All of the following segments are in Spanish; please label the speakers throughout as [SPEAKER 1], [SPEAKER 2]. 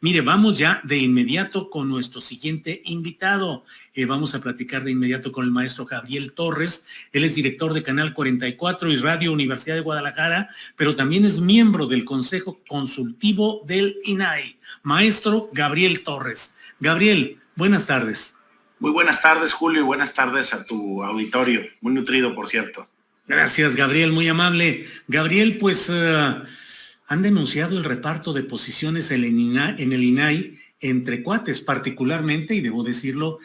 [SPEAKER 1] Mire, vamos ya de inmediato con nuestro siguiente invitado. Vamos a platicar de inmediato con el maestro Gabriel Torres. Él es director de Canal 44 y Radio Universidad de Guadalajara, pero también es miembro del Consejo Consultivo del INAI. Maestro Gabriel Torres. Gabriel, buenas tardes.
[SPEAKER 2] Muy buenas tardes, Julio, y buenas tardes a tu auditorio. Muy nutrido, por cierto.
[SPEAKER 1] Gracias, Gabriel, muy amable. Gabriel, pues han denunciado el reparto de posiciones en el INAI entre cuates, particularmente, y debo decirlo,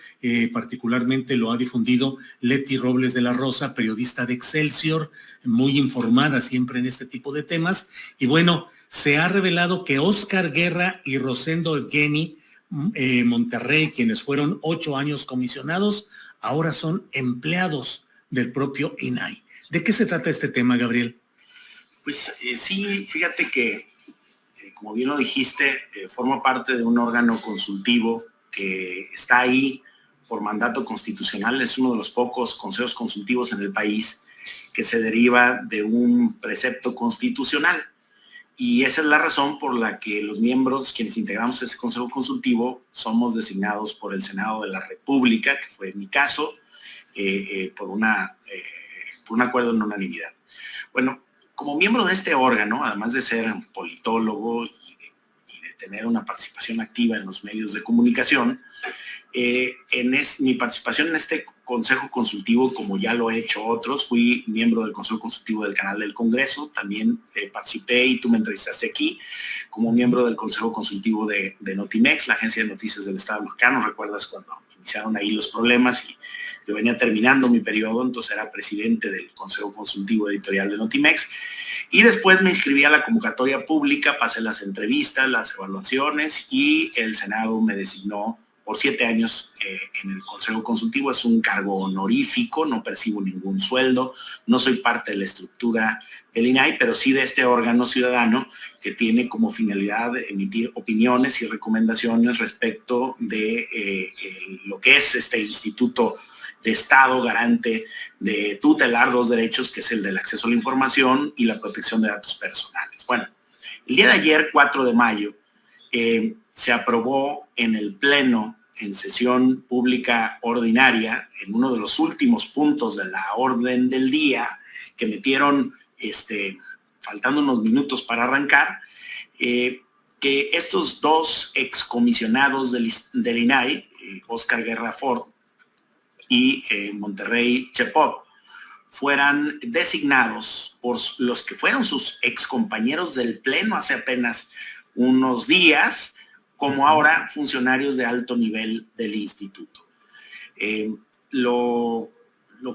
[SPEAKER 1] particularmente lo ha difundido Leti Robles de la Rosa, periodista de Excelsior, muy informada siempre en este tipo de temas. Y bueno, se ha revelado que Óscar Guerra y Rosendo Evgeny Monterrey, quienes fueron 8 años comisionados, ahora son empleados del propio INAI. ¿De qué se trata este tema, Gabriel?
[SPEAKER 2] Pues sí, fíjate que, como bien lo dijiste, forma parte de un órgano consultivo que está ahí por mandato constitucional. Es uno de los pocos consejos consultivos en el país que se deriva de un precepto constitucional. Y esa es la razón por la que los miembros, quienes integramos ese consejo consultivo, somos designados por el Senado de la República, que fue mi caso, por un acuerdo en unanimidad. Bueno, como miembro de este órgano, además de ser politólogo y de tener una participación activa en los medios de comunicación, mi participación en este consejo consultivo, como ya lo he hecho otros, fui miembro del consejo consultivo del canal del Congreso, también participé y tú me entrevistaste aquí como miembro del consejo consultivo de Notimex, la agencia de noticias del Estado mexicano. ¿Recuerdas cuando iniciaron ahí los problemas? Y yo venía terminando mi periodo, entonces era presidente del consejo consultivo editorial de Notimex. Y después me inscribí a la convocatoria pública, pasé las entrevistas, las evaluaciones y el Senado me designó por 7 años en el Consejo Consultivo. Es un cargo honorífico, no percibo ningún sueldo, no soy parte de la estructura del INAI, pero sí de este órgano ciudadano que tiene como finalidad emitir opiniones y recomendaciones respecto de lo que es este instituto de Estado garante de tutelar 2 derechos, que es el del acceso a la información y la protección de datos personales. Bueno, el día de ayer, 4 de mayo, se aprobó en el Pleno, en sesión pública ordinaria, en uno de los últimos puntos de la orden del día, que metieron, faltando unos minutos para arrancar, que estos 2 excomisionados del INAI, Óscar Guerra Ford y Monterrey Chepop, fueran designados por los que fueron sus excompañeros del Pleno hace apenas unos días, como ahora funcionarios de alto nivel del instituto. Lo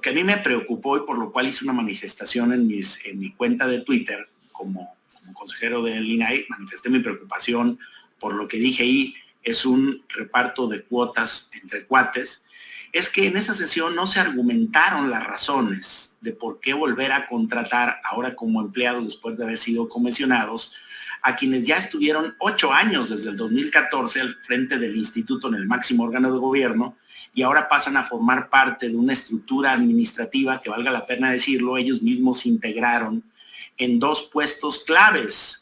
[SPEAKER 2] que a mí me preocupó y por lo cual hice una manifestación en mi cuenta de Twitter como consejero del INAI, manifesté mi preocupación por lo que dije ahí, es un reparto de cuotas entre cuates, es que en esa sesión no se argumentaron las razones de por qué volver a contratar ahora como empleados después de haber sido comisionados a quienes ya estuvieron 8 años desde el 2014 al frente del instituto en el máximo órgano de gobierno y ahora pasan a formar parte de una estructura administrativa que, valga la pena decirlo, ellos mismos integraron en 2 puestos claves,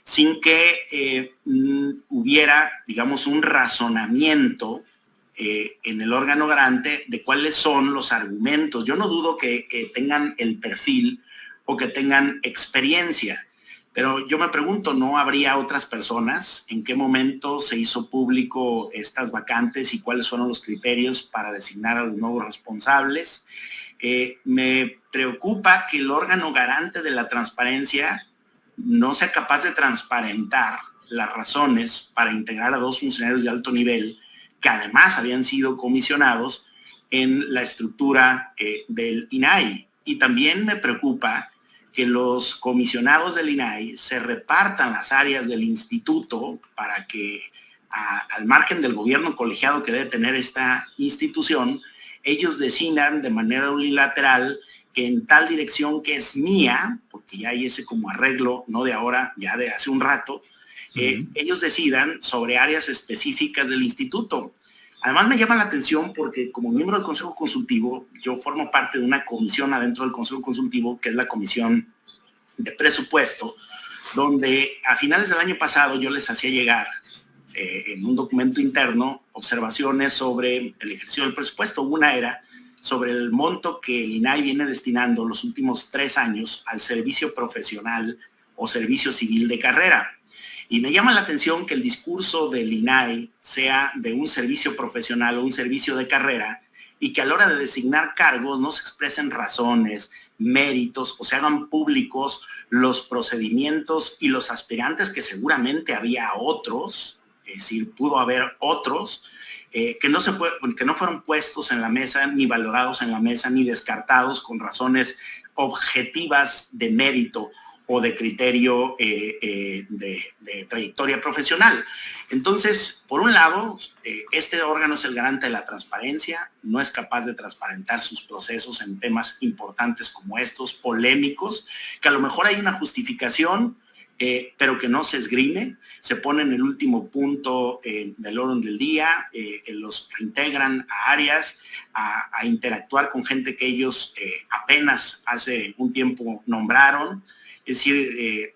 [SPEAKER 2] sin que hubiera, digamos, un razonamiento en el órgano garante de cuáles son los argumentos. Yo no dudo que tengan el perfil o que tengan experiencia, pero yo me pregunto, ¿no habría otras personas? ¿En qué momento se hizo público estas vacantes y cuáles fueron los criterios para designar a los nuevos responsables? Me preocupa que el órgano garante de la transparencia no sea capaz de transparentar las razones para integrar a 2 funcionarios de alto nivel que además habían sido comisionados en la estructura del INAI. Y también me preocupa que los comisionados del INAI se repartan las áreas del instituto para que, al margen del gobierno colegiado que debe tener esta institución, ellos decidan de manera unilateral que en tal dirección que es mía, porque ya hay ese como arreglo, no de ahora, ya de hace un rato, ellos decidan sobre áreas específicas del instituto. Además me llama la atención porque como miembro del Consejo Consultivo, yo formo parte de una comisión adentro del Consejo Consultivo, que es la Comisión de Presupuesto, donde a finales del año pasado yo les hacía llegar en un documento interno observaciones sobre el ejercicio del presupuesto. Una era sobre el monto que el INAI viene destinando los últimos 3 años al servicio profesional o servicio civil de carrera. Y me llama la atención que el discurso del INAI sea de un servicio profesional o un servicio de carrera, y que a la hora de designar cargos no se expresen razones, méritos, o se hagan públicos los procedimientos y los aspirantes, que seguramente había otros, es decir, pudo haber otros, que no fueron puestos en la mesa, ni valorados en la mesa, ni descartados con razones objetivas de mérito o de criterio de trayectoria profesional. Entonces, por un lado, este órgano es el garante de la transparencia, no es capaz de transparentar sus procesos en temas importantes como estos, polémicos, que a lo mejor hay una justificación, pero que no se esgrime, se pone en el último punto del orden del día, los reintegran a áreas, a interactuar con gente que ellos apenas hace un tiempo nombraron. Es decir,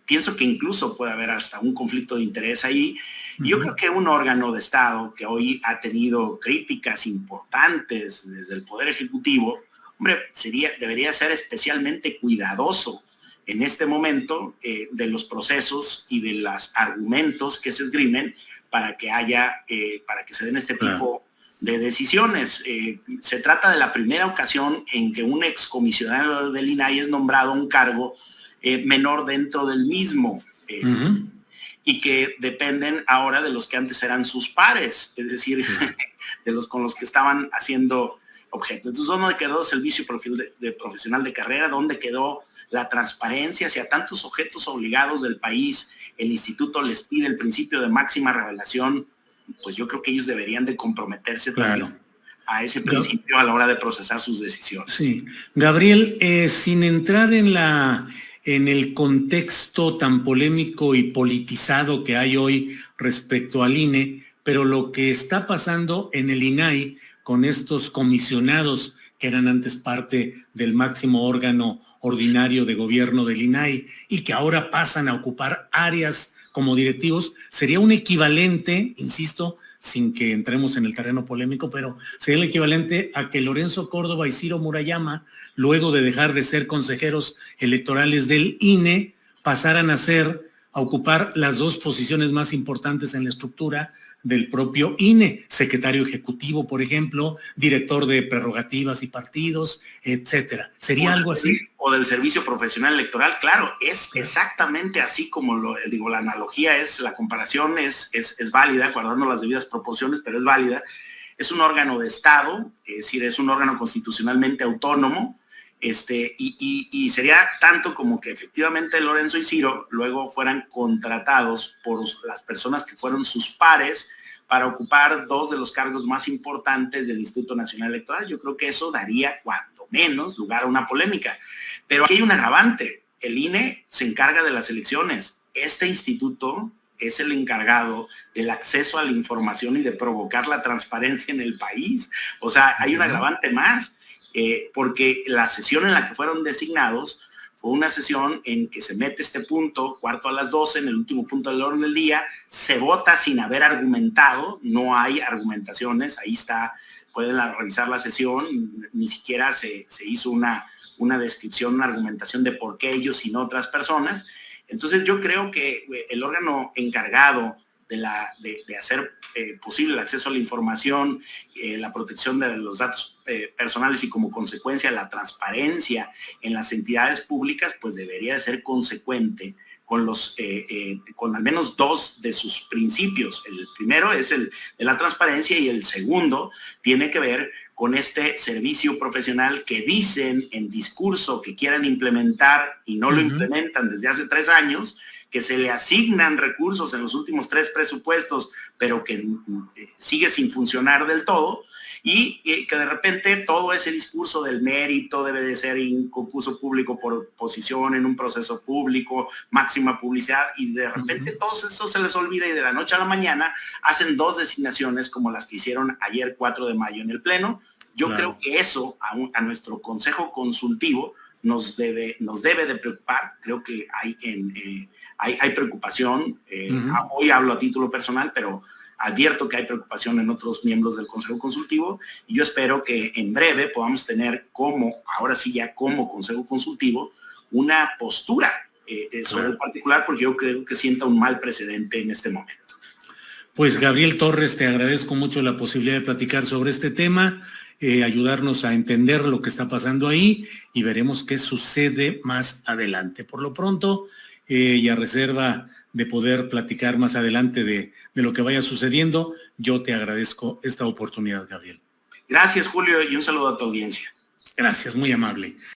[SPEAKER 2] pienso que incluso puede haber hasta un conflicto de interés ahí. Y yo creo que un órgano de Estado que hoy ha tenido críticas importantes desde el Poder Ejecutivo, hombre, debería ser especialmente cuidadoso en este momento de los procesos y de los argumentos que se esgrimen para que se den este tipo de decisiones. Se trata de la primera ocasión en que un excomisionado del INAI es nombrado a un cargo menor dentro del mismo, y que dependen ahora de los que antes eran sus pares, es decir, de los con los que estaban haciendo objeto. Entonces, ¿dónde quedó el servicio profesional de carrera? ¿Dónde quedó la transparencia hacia tantos objetos obligados del país? El instituto les pide el principio de máxima revelación, pues yo creo que ellos deberían de comprometerse también a ese principio a la hora de procesar sus decisiones.
[SPEAKER 1] Sí. Gabriel, sin entrar en el contexto tan polémico y politizado que hay hoy respecto al INE, pero lo que está pasando en el INAI con estos comisionados que eran antes parte del máximo órgano ordinario de gobierno del INAI y que ahora pasan a ocupar áreas como directivos, sería un equivalente, insisto, sin que entremos en el terreno polémico, pero sería el equivalente a que Lorenzo Córdoba y Ciro Murayama, luego de dejar de ser consejeros electorales del INE, pasaran a ocupar las 2 posiciones más importantes en la estructura del propio INE, secretario ejecutivo, por ejemplo, director de prerrogativas y partidos, etcétera. ¿Sería algo así?
[SPEAKER 2] O del servicio profesional electoral, claro, es exactamente así como la analogía la comparación es válida, guardando las debidas proporciones, pero es válida. Es un órgano de Estado, es decir, es un órgano constitucionalmente autónomo, y sería tanto como que efectivamente Lorenzo y Ciro luego fueran contratados por las personas que fueron sus pares para ocupar 2 de los cargos más importantes del Instituto Nacional Electoral. Yo creo que eso daría, cuanto menos, lugar a una polémica. Pero aquí hay un agravante. El INE se encarga de las elecciones. Este instituto es el encargado del acceso a la información y de provocar la transparencia en el país. O sea, hay un agravante más. Porque la sesión en la que fueron designados fue una sesión en que se mete este punto, 11:45, en el último punto del orden del día, se vota sin haber argumentado, no hay argumentaciones, ahí está, pueden revisar la sesión, ni siquiera se hizo una descripción, una argumentación de por qué ellos y no otras personas. Entonces yo creo que el órgano encargado de hacer posible el acceso a la información, la protección de los datos personales y como consecuencia la transparencia en las entidades públicas, pues debería de ser consecuente con al menos 2 de sus principios. El primero es el de la transparencia y el segundo tiene que ver con este servicio profesional que dicen en discurso que quieran implementar y no lo implementan desde hace 3 años, que se le asignan recursos en los últimos 3 presupuestos, pero que sigue sin funcionar del todo, y que de repente todo ese discurso del mérito debe de ser en concurso público por posición en un proceso público, máxima publicidad, y de repente todo eso se les olvida y de la noche a la mañana hacen 2 designaciones como las que hicieron ayer 4 de mayo en el Pleno. Yo creo que eso a nuestro Consejo Consultivo nos debe de preocupar. Creo que hay preocupación. Hoy hablo a título personal, pero advierto que hay preocupación en otros miembros del Consejo Consultivo, y yo espero que en breve podamos tener ahora sí ya como Consejo Consultivo, una postura sobre el particular, porque yo creo que sienta un mal precedente en este momento.
[SPEAKER 1] Pues Gabriel Torres, te agradezco mucho la posibilidad de platicar sobre este tema, ayudarnos a entender lo que está pasando ahí y veremos qué sucede más adelante. Por lo pronto, y a reserva de poder platicar más adelante de lo que vaya sucediendo, yo te agradezco esta oportunidad, Gabriel.
[SPEAKER 2] Gracias, Julio, y un saludo a tu audiencia.
[SPEAKER 1] Gracias, muy amable.